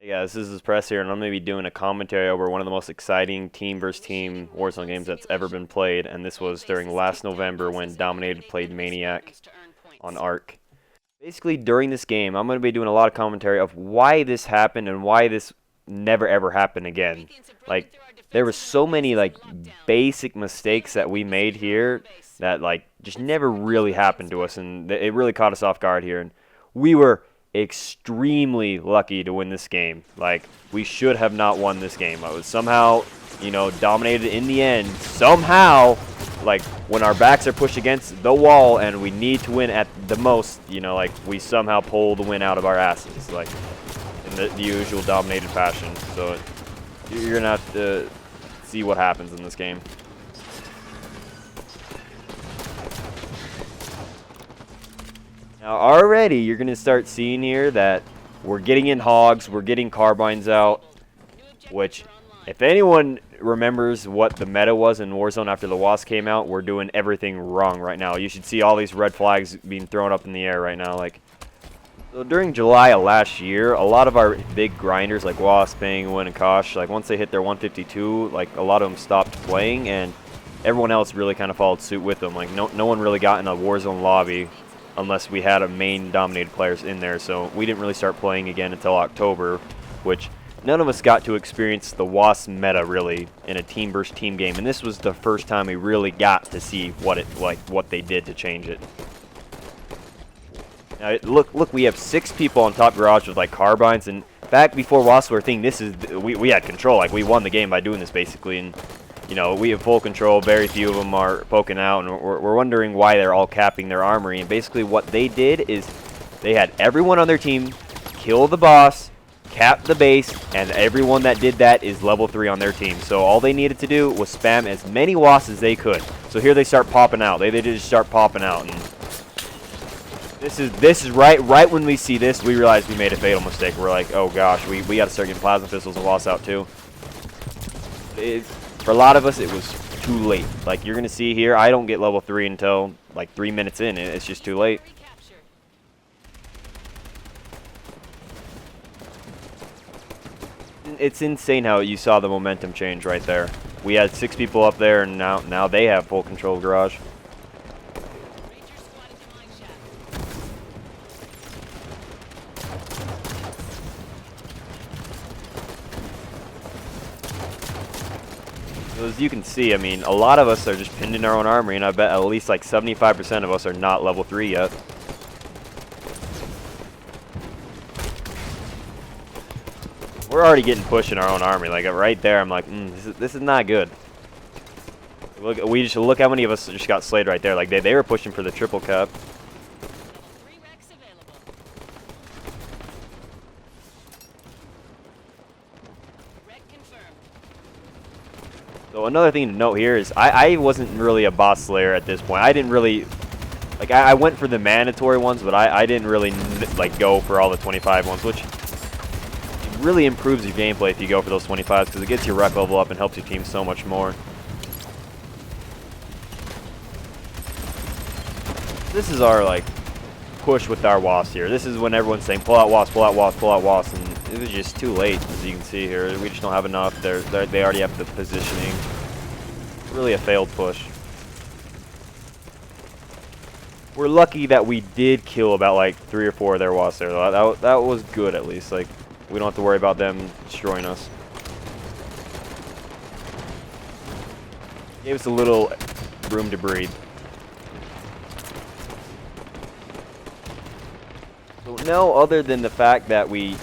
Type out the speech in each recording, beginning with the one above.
Hey guys, this is Press here, and I'm going to be doing a commentary over one of the most exciting team versus team Warzone games that's ever been played, and this was during last November when Dominated played Maniak on Arc. Basically, during this game, I'm going to be doing a lot of commentary of why this happened and why this never ever happened again. Like, there were so many, like, basic mistakes that we made here that, like, just never really happened to us, and it really caught us off guard here, and we were extremely lucky to win this game. Like, we should have not won this game. I was somehow, dominated in the end. Somehow, like, when our backs are pushed against the wall and we need to win at the most, like, we somehow pull the win out of our asses, like, in the usual dominated fashion. So, you're going to have to see what happens in this game. Now already you're going to start seeing here that we're getting in hogs, we're getting carbines out, which if anyone remembers what the meta was in Warzone after the Wasp came out, we're doing everything wrong right now. You should see all these red flags being thrown up in the air right now. Like, so during July of last year, a lot of our big grinders like Wasp, Penguin, and Kosh, like once they hit their 152, like a lot of them stopped playing, and everyone else really kind of followed suit with them. Like no one really got in a Warzone lobby unless we had a main dominated players in there. So we didn't really start playing again until October, which none of us got to experience the Wasp meta really in a team versus team game. And this was the first time we really got to see what they did to change it. Now, look, we have 6 people on top garage with like carbines, and back before Wasp were a thing, we had control. Like, we won the game by doing this basically, and we have full control. Very few of them are poking out, and we're wondering why they're all capping their armory. And basically what they did is they had everyone on their team kill the boss, cap the base, and everyone that did that is level 3 on their team. So all they needed to do was spam as many wasps as they could. So here they start popping out. They just start popping out, and this is right when we see this, we realize we made a fatal mistake. We're like, oh gosh, we got to start getting plasma pistols and wasps out too. For a lot of us, it was too late. Like, you're going to see here, I don't get level 3 until, like, 3 minutes in. It's just too late. It's insane how you saw the momentum change right there. We had 6 people up there, and now they have full control of garage. As you can see, I mean, a lot of us are just pinned in our own armory, and I bet at least like 75% of us are not level 3 yet. We're already getting pushed in our own armory. Like, right there, I'm like, this is not good. Look how many of us just got slayed right there. Like, they were pushing for the triple cap. So another thing to note here is I wasn't really a boss slayer at this point. I didn't really, like, I went for the mandatory ones, but I didn't really, like, go for all the 25 ones, which really improves your gameplay if you go for those 25s, because it gets your rep level up and helps your team so much more. This is our, like, push with our wasp here. This is when everyone's saying, pull out wasp, pull out wasp, pull out wasp, and it was just too late, as you can see here. We just don't have enough. They already have the positioning. Really a failed push. We're lucky that we did kill about like 3 or 4 of their wasps there. That was good, at least. Like, we don't have to worry about them destroying us. Gave us a little room to breathe. So no, other than the fact that we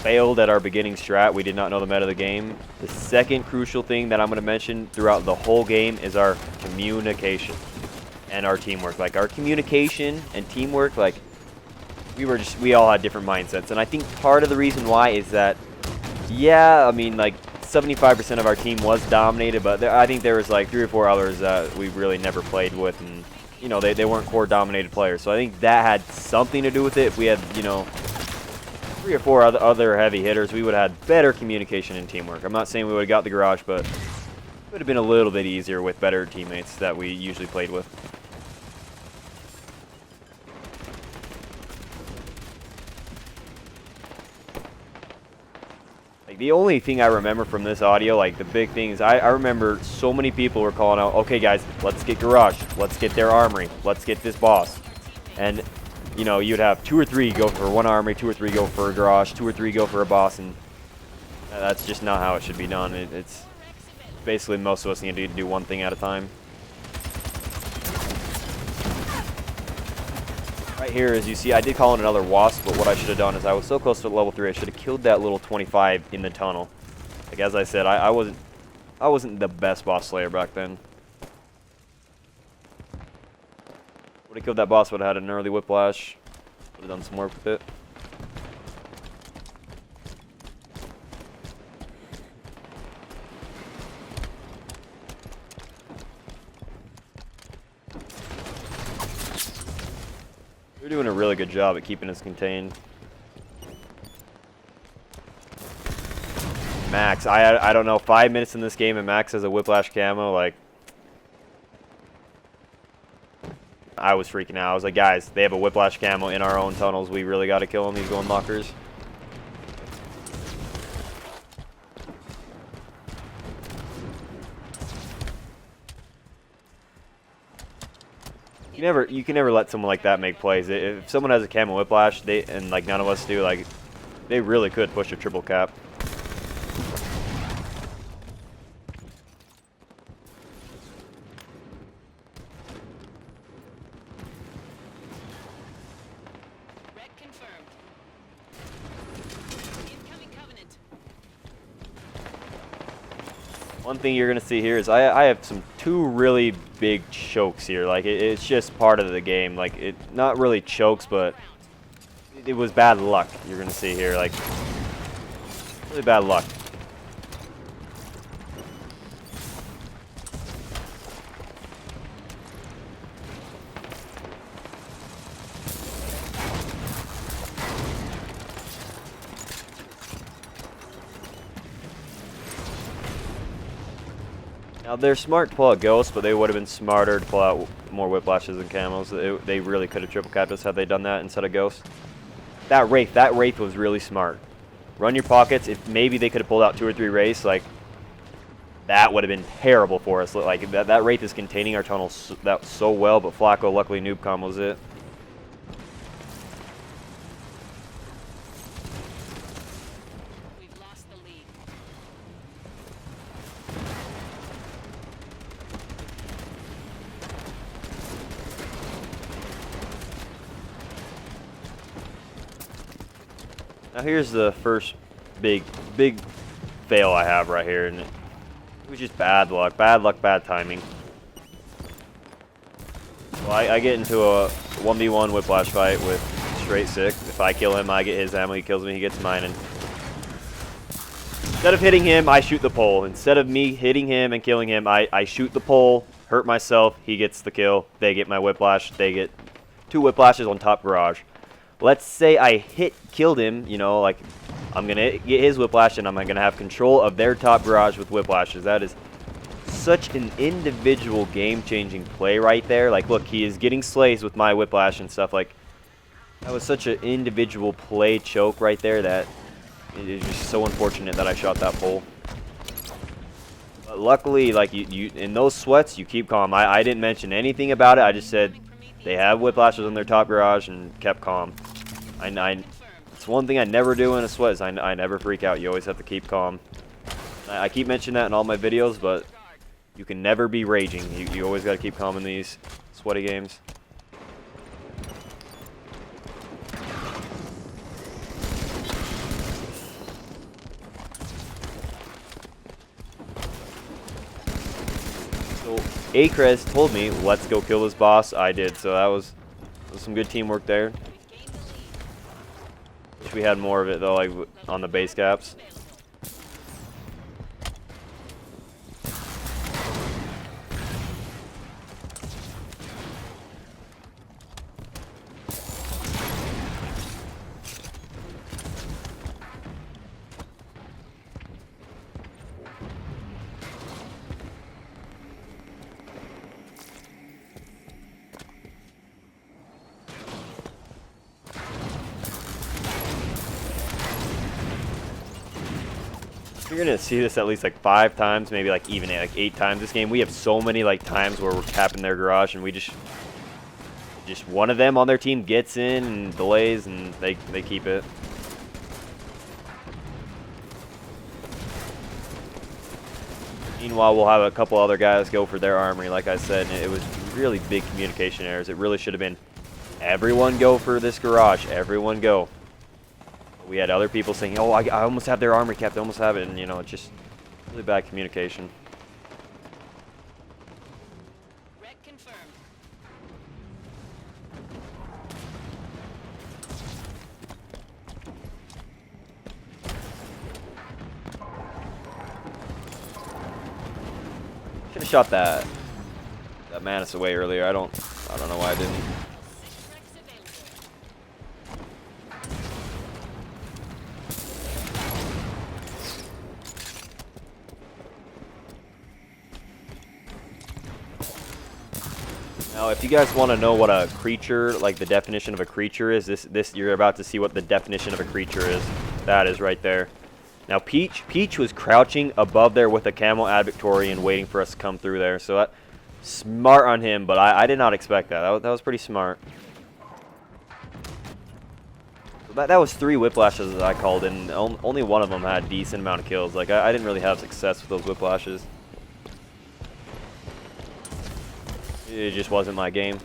failed at our beginning strat, we did not know the meta of the game. The second crucial thing that I'm going to mention throughout the whole game is our communication and our teamwork. Like, our communication and teamwork, like, we all had different mindsets. And I think part of the reason why is that, yeah, I mean, like, 75% of our team was dominated, but I think there was like 3 or 4 others that we really never played with, and they weren't core dominated players. So I think that had something to do with it. If we had 3 or 4 other heavy hitters, we would have had better communication and teamwork. I'm not saying we would have got the garage, but it would have been a little bit easier with better teammates that we usually played with. Like, the only thing I remember from this audio, like, the big thing is I remember so many people were calling out, okay, guys, let's get garage. Let's get their armory. Let's get this boss. And, you know, you'd have 2 or 3 go for one armory, 2 or 3 go for a garage, 2 or 3 go for a boss, and that's just not how it should be done. It's basically most of us need to do one thing at a time. Right here, as you see, I did call in another wasp, but what I should have done is I was so close to level 3, I should have killed that little 25 in the tunnel. Like, as I said, I wasn't the best boss slayer back then. Would have killed that boss, would have had an early whiplash. Would have done some work with it. They're doing a really good job at keeping us contained. Max, I don't know, 5 minutes in this game and Max has a whiplash camo, like, I was freaking out. I was like, guys, they have a whiplash camo in our own tunnels. We really got to kill them, these golden lockers. You can never let someone like that make plays. If someone has a camo whiplash, and like none of us do, like, they really could push a triple cap. One thing you're gonna see here is I have 2 really big chokes here. Like, it's just part of the game. Like, it not really chokes, but it was bad luck. You're gonna see here, like, really bad luck. Now, they're smart to pull out ghosts, but they would have been smarter to pull out more whiplashes and camos. They really could have triple capped us had they done that instead of ghosts. That Wraith was really smart. Run your pockets. If maybe they could have pulled out 2 or 3 Wraiths, like, that would have been terrible for us. Like, that Wraith is containing our tunnel so well, but Flacco luckily noob combos it. Now here's the first big fail I have right here, and it was just bad luck, bad timing. Well, I get into a 1v1 whiplash fight with straight sick. If I kill him, I get his ammo, he kills me, he gets mine, and instead of hitting him, I shoot the pole. Instead of me hitting him and killing him, I shoot the pole, hurt myself, he gets the kill, they get my whiplash, they get 2 whiplashes on top garage. Let's say I killed him, you know, like, I'm going to get his whiplash and I'm going to have control of their top garage with whiplashes. That is such an individual game-changing play right there. Like, look, he is getting slays with my whiplash and stuff. Like, that was such an individual play choke right there that it is just so unfortunate that I shot that pole. But luckily, like, you in those sweats, you keep calm. I didn't mention anything about it. I just said they have whiplashes on their top garage and kept calm. It's one thing I never do in a sweat is I never freak out. You always have to keep calm. I keep mentioning that in all my videos, but you can never be raging. You always got to keep calm in these sweaty games. So Acres told me, let's go kill this boss. I did, so that was some good teamwork there. Wish we had more of it though, like on the base caps. You're gonna see this at least like 5 times, maybe like even like 8 times this game. We have so many like times where we're capping their garage and we just one of them on their team gets in and delays and they keep it. Meanwhile, we'll have a couple other guys go for their armory, like I said, and it was really big communication errors. It really should have been everyone go for this garage, everyone go. We had other people saying, oh, I almost have their armory capped, I almost have it, and you know, it's just really bad communication. Wreck confirmed. Should have shot that Manus away earlier. I don't know why I didn't. Now, if you guys want to know what a creature, like the definition of a creature is, this you're about to see what the definition of a creature is. That is right there. Now, Peach was crouching above there with a camo ad Victorian waiting for us to come through there. So that smart on him, but I did not expect that. That was pretty smart. That was 3 whiplashes that I called, and only one of them had a decent amount of kills. Like I didn't really have success with those whiplashes. It just wasn't my game.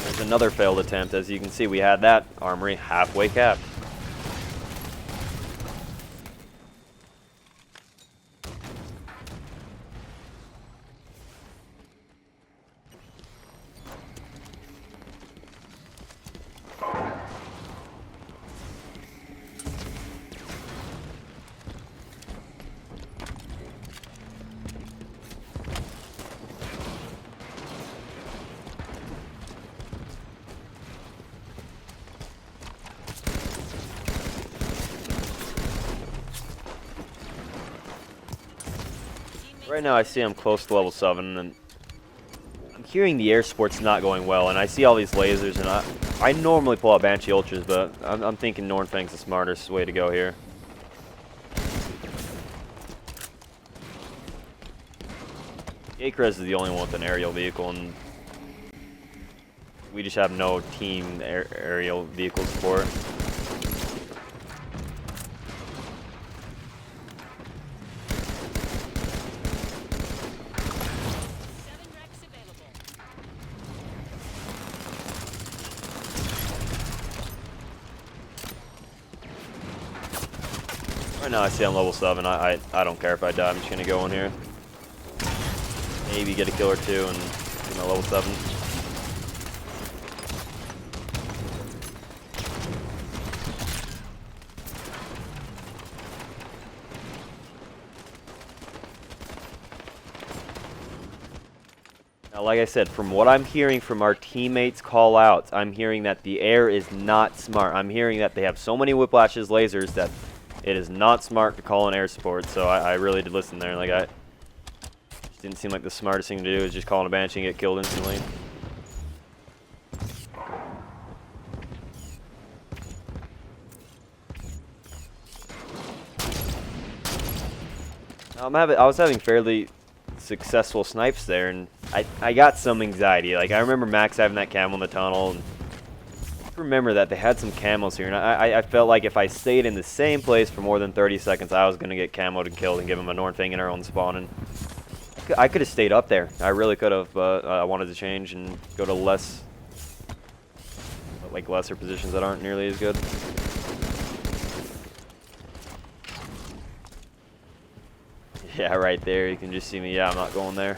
There's another failed attempt. As you can see, we had that armory halfway capped. Right now I see I'm close to level 7, and I'm hearing the air sport's not going well, and I see all these lasers, and I normally pull out Banshee Ultras, but I'm thinking Nornfang's the smartest way to go here. Acres is the only one with an aerial vehicle, and we just have no team aerial vehicle support. Right now I see I'm level 7. I don't care if I die. I'm just going to go in here. Maybe get a kill or 2 and get my level 7. Now, like I said, from what I'm hearing from our teammates' call-outs, I'm hearing that the air is not smart. I'm hearing that they have so many whiplashes, lasers, that it is not smart to call an air support. So I really did listen there. Like it didn't seem like the smartest thing to do is just call in a Banshee and get killed instantly. I was having fairly successful snipes there, and I got some anxiety. Like I remember Max having that camo in the tunnel, and I remember that they had some camos here, and I felt like if I stayed in the same place for more than 30 seconds, I was going to get camoed and killed and give him a Nornfang in our own spawn. And I could have stayed up there. I really could have, but I wanted to change and go to lesser positions that aren't nearly as good. Yeah, right there. You can just see me. Yeah, I'm not going there.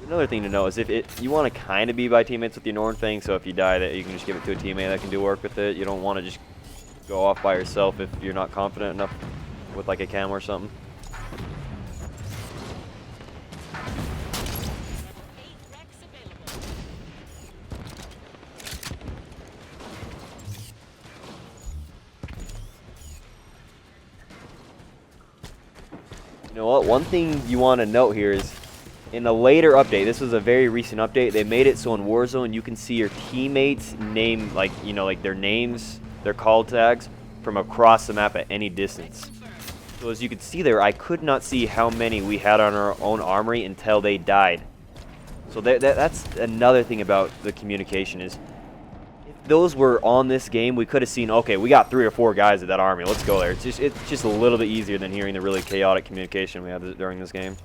Another thing to know is if you want to kind of be by teammates with your Nornfang, so if you die, that you can just give it to a teammate that can do work with it. You don't want to just go off by yourself if you're not confident enough with like a cam or something. You know what? One thing you want to note here is in a later update, this was a very recent update, they made it so in Warzone you can see your teammates' name, like, you know, like their names, their call tags from across the map at any distance. So as you can see there, I could not see how many we had on our own armory until they died. So that's another thing about the communication is, if those were on this game, we could have seen, okay, we got 3 or 4 guys at that army, let's go there. It's just a little bit easier than hearing the really chaotic communication we had during this game.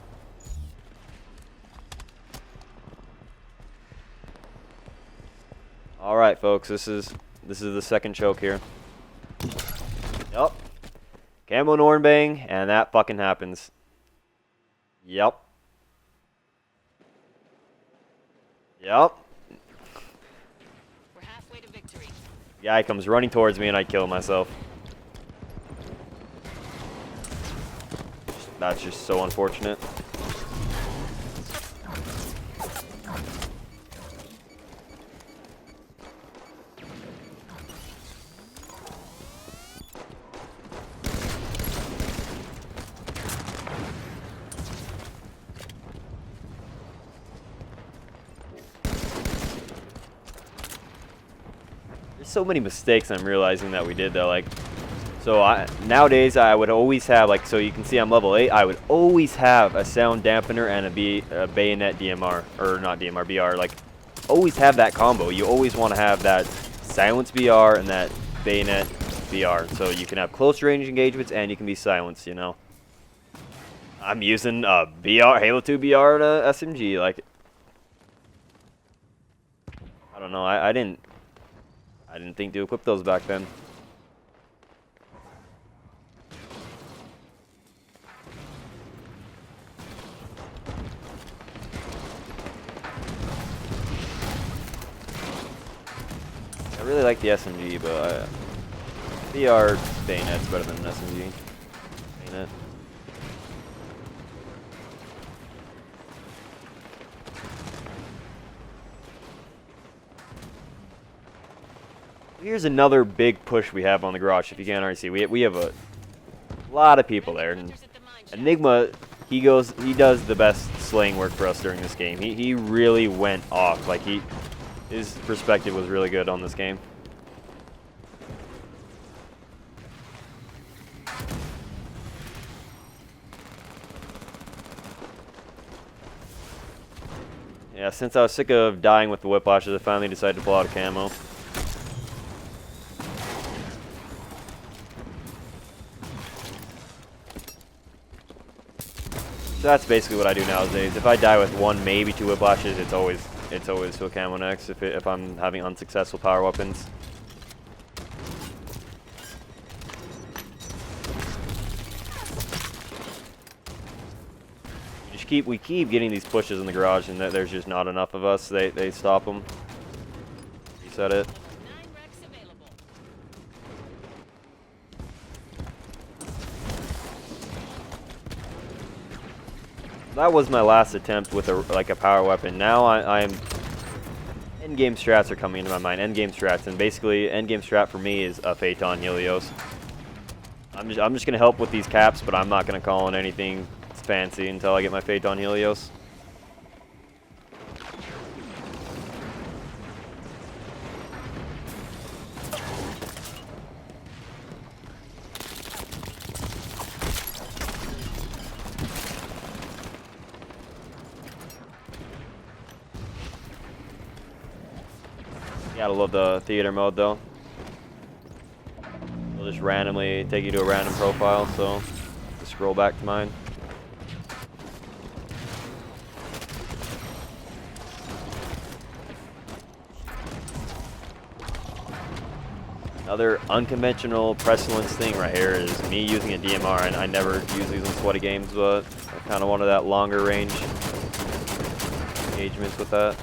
All right, folks, this is the second choke here. Yep. Camo and Ornbang, and that fucking happens. Yep. Yep. We're halfway to victory. Guy comes running towards me and I kill myself. That's just so unfortunate. So many mistakes I'm realizing that we did though. Like, so nowadays I would always have, like, so you can see I'm level 8, I would always have a sound dampener and a bayonet DMR, or not DMR, BR. Like, always have that combo. You always want to have that silence BR and that bayonet BR, so you can have close range engagements and you can be silenced, you know. I'm using a BR, Halo 2 BR and a SMG, like, I don't know, I didn't think to equip those back then. I really like the SMG, but BR bayonet's better than an SMG bayonet. Here's another big push we have on the garage. If you can't already see, we have a lot of people there. And Enigma, he does the best slaying work for us during this game. He really went off. Like, his perspective was really good on this game. Yeah, since I was sick of dying with the whiplashes, I finally decided to pull out a camo. So that's basically what I do nowadays. If I die with 1, maybe 2 whiplashes, it's always to a camo next if I'm having unsuccessful power weapons. We keep getting these pushes in the garage, and there's just not enough of us. They stop them. Reset it. 9 wrecks available. That was my last attempt with a power weapon. Now I'm endgame strats are coming into my mind. Endgame strats, and basically endgame strat for me is a Phaeton Helios. I'm just gonna help with these caps, but I'm not gonna call in anything fancy until I get my Phaeton Helios. Gotta love the theater mode though. It'll just randomly take you to a random profile, so just scroll back to mine. Another unconventional Pestilence thing right here is me using a DMR, and I never use these in sweaty games, but I kind of wanted that longer range engagements with that.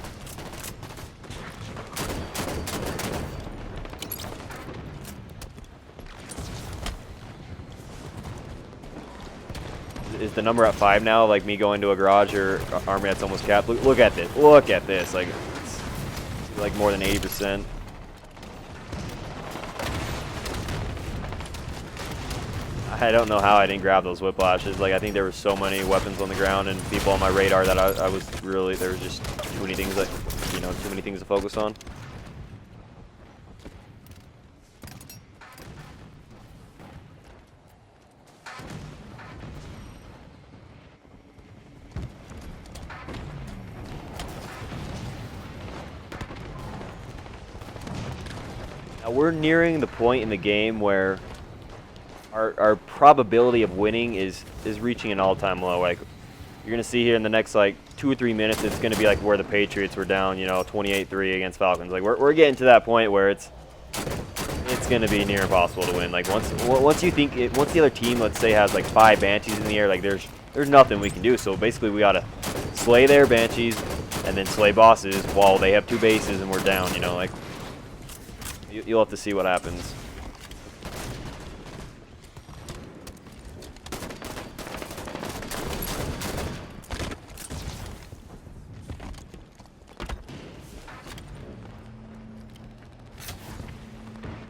Is the number at 5 now? Like me going to a garage or army that's almost capped? Look at this. Look at this. Like, it's like more than 80%. I don't know how I didn't grab those whiplashes. Like, I think there were so many weapons on the ground and people on my radar that I was really, there was just too many things that, you know, too many things to focus on. Now we're nearing the point in the game where our probability of winning is reaching an all-time low. Like, you're gonna see here in the next like 2 or 3 minutes, it's gonna be like where the Patriots were down, you know, 28-3 against Falcons. Like, we're getting to that point where it's gonna be near impossible to win. Like, once the other team, let's say, has like 5 Banshees in the air, like there's nothing we can do. So basically, we gotta slay their Banshees and then slay bosses while they have 2 bases and we're down. You know, like, you'll have to see what happens.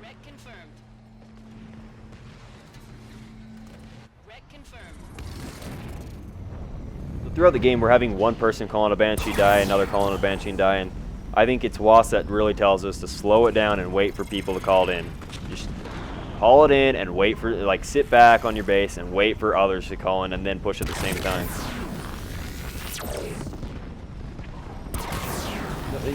Wreck confirmed. Wreck confirmed. Throughout the game, we're having one person calling a Banshee die, another calling a Banshee and die, and I think it's WAS that really tells us to slow it down and wait for people to call it in. Just call it in and wait for, like, sit back on your base and wait for others to call in and then push at the same time.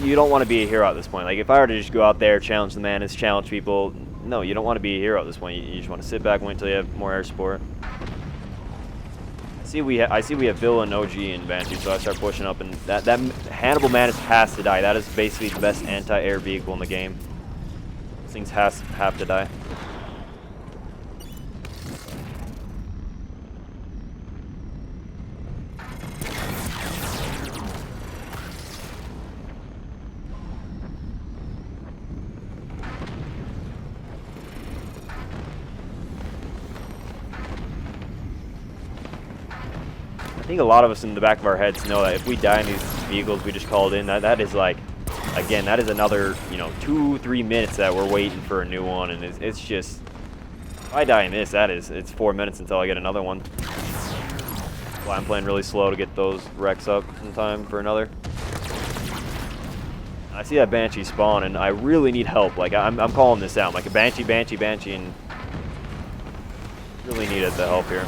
You don't want to be a hero at this point. Like, if I were to just go out there, challenge the Manias, challenge people, no, you don't want to be a hero at this point. You just want to sit back and wait until you have more air support. I see we have Bill and OG in Banshee, so I start pushing up, and that Hannibal Manias has to die. That is basically the best anti-air vehicle in the game. These things have to die. I think a lot of us in the back of our heads know that if we die in these vehicles we just called in, that is like, again, that is another, you know, 2-3 minutes that we're waiting for a new one, and it's just, if I die in this, it's 4 minutes until I get another one. Well, I'm playing really slow to get those wrecks up in time for another. I see that Banshee spawn, and I really need help. Like, I'm calling this out. Like, a Banshee, and really needed the help here.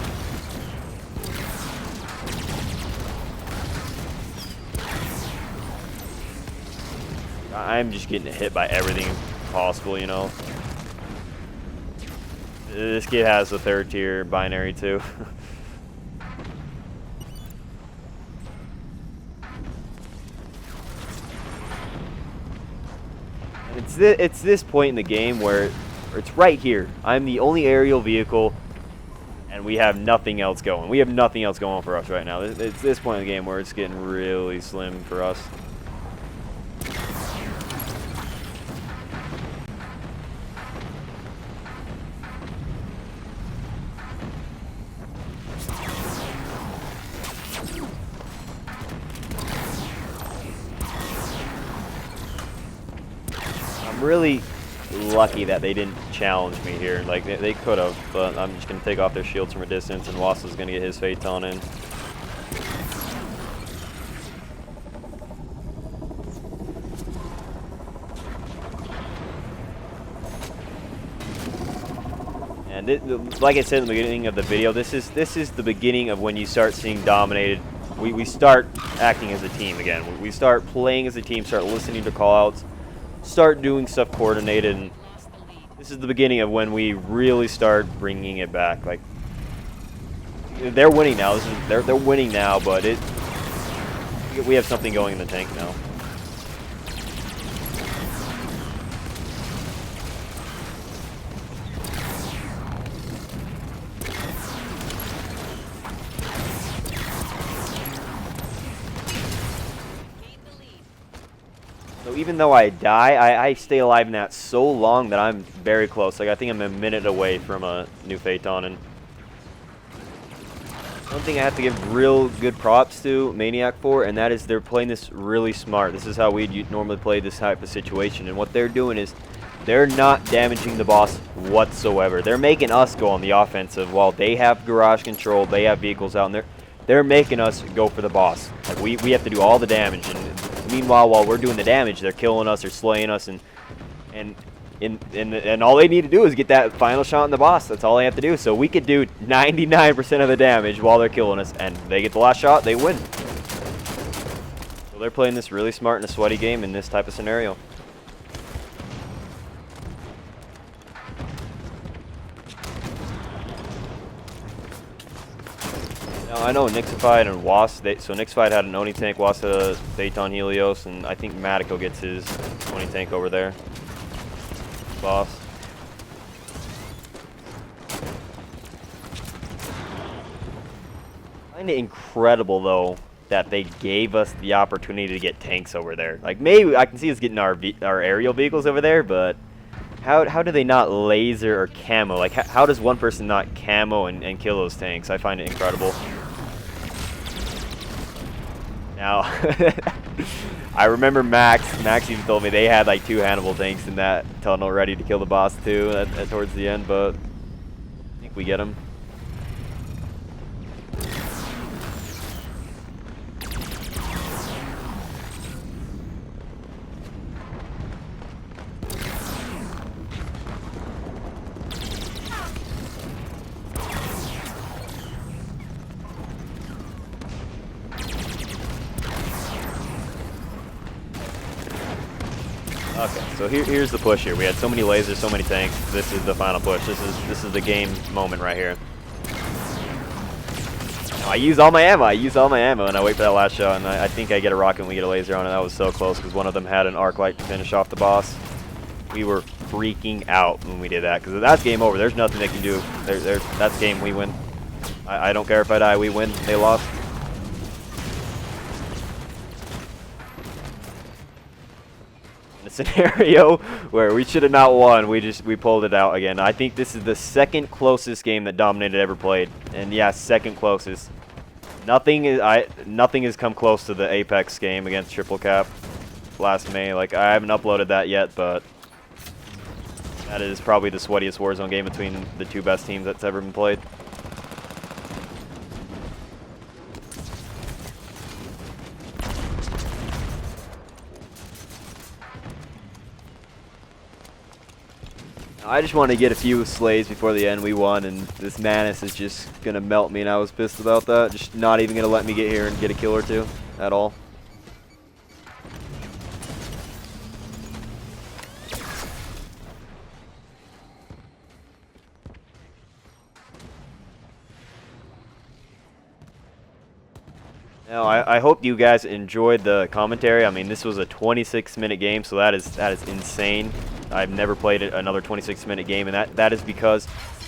I'm just getting hit by everything possible, you know. This kid has the 3rd tier binary too. It's this point in the game where it's right here. I'm the only aerial vehicle, and we have nothing else going. We have nothing else going for us right now. It's this point in the game where it's getting really slim for us. I'm really lucky that they didn't challenge me here. Like, they could have, but I'm just going to take off their shields from a distance, and WAS is going to get his Phaeton in. And like I said in the beginning of the video, this is the beginning of when you start seeing dominated. We start acting as a team again. We start playing as a team, start listening to callouts, start doing stuff coordinated, and this is the beginning of when we really start bringing it back. Like, they're winning now. They're winning now, but we have something going in the tank now. So even though I die, I stay alive in that so long that I'm very close. Like, I think I'm a minute away from a new Phaeton. And one thing I have to give real good props to Maniak for, and that is they're playing this really smart. This is how we'd normally play this type of situation. And what they're doing is They're not damaging the boss whatsoever. They're making us go on the offensive while they have garage control, they have vehicles out, and they're making us go for the boss. Like we have to do all the damage, and meanwhile, while we're doing the damage, they're killing us or slaying us, and all they need to do is get that final shot on the boss. That's all they have to do. So we could do 99% of the damage while they're killing us, and they get the last shot, they win. So they're playing this really smart in a sweaty game in this type of scenario. Now, I know Nixified and Wasp, so Nixified had an Oni tank, Wasp had a Phaeton Helios, and I think Maniak gets his Oni tank over there. Boss. I find it incredible, though, that they gave us the opportunity to get tanks over there. Like, maybe I can see us getting our aerial vehicles over there, but how do they not laser or camo? Like, how does one person not camo and kill those tanks? I find it incredible. Now, I remember Max even told me they had like 2 Hannibal tanks in that tunnel ready to kill the boss too towards the end, but I think we get him. Okay, so here's the push here. We had so many lasers, so many tanks. This is the final push. This is the game moment right here. I use all my ammo. And I wait for that last shot, and I think I get a rocket and we get a laser on it. That was so close because one of them had an arc light to finish off the boss. We were freaking out when we did that because that's game over. There's nothing they can do. That's game. We win. I don't care if I die. We win. They lost. Scenario where we should have not won, we pulled it out again. I think this is the second closest game that Dominated ever played, and yeah, second closest. Nothing has come close to the Apex game against Triple Cap last May. Like, I haven't uploaded that yet, but that is probably the sweatiest Warzone game between the 2 best teams that's ever been played. I just want to get a few slays before the end. We won, and this Manus is just going to melt me, and I was pissed about that. Just not even going to let me get here and get a kill or 2 at all. Now, I hope you guys enjoyed the commentary. I mean, this was a 26-minute game, so that is insane. I've never played another 26-minute game, and that is because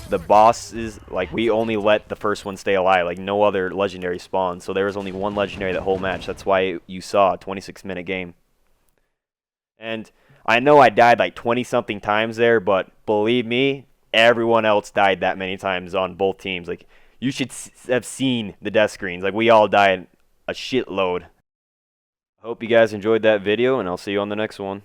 the bosses, like, we only let the first one stay alive. Like, no other legendary spawned, so there was only one legendary that whole match. That's why you saw a 26-minute game. And I know I died like 20-something times there, but believe me, everyone else died that many times on both teams. Like, you should have seen the death screens. Like, we all died a shitload. Hope you guys enjoyed that video, and I'll see you on the next one.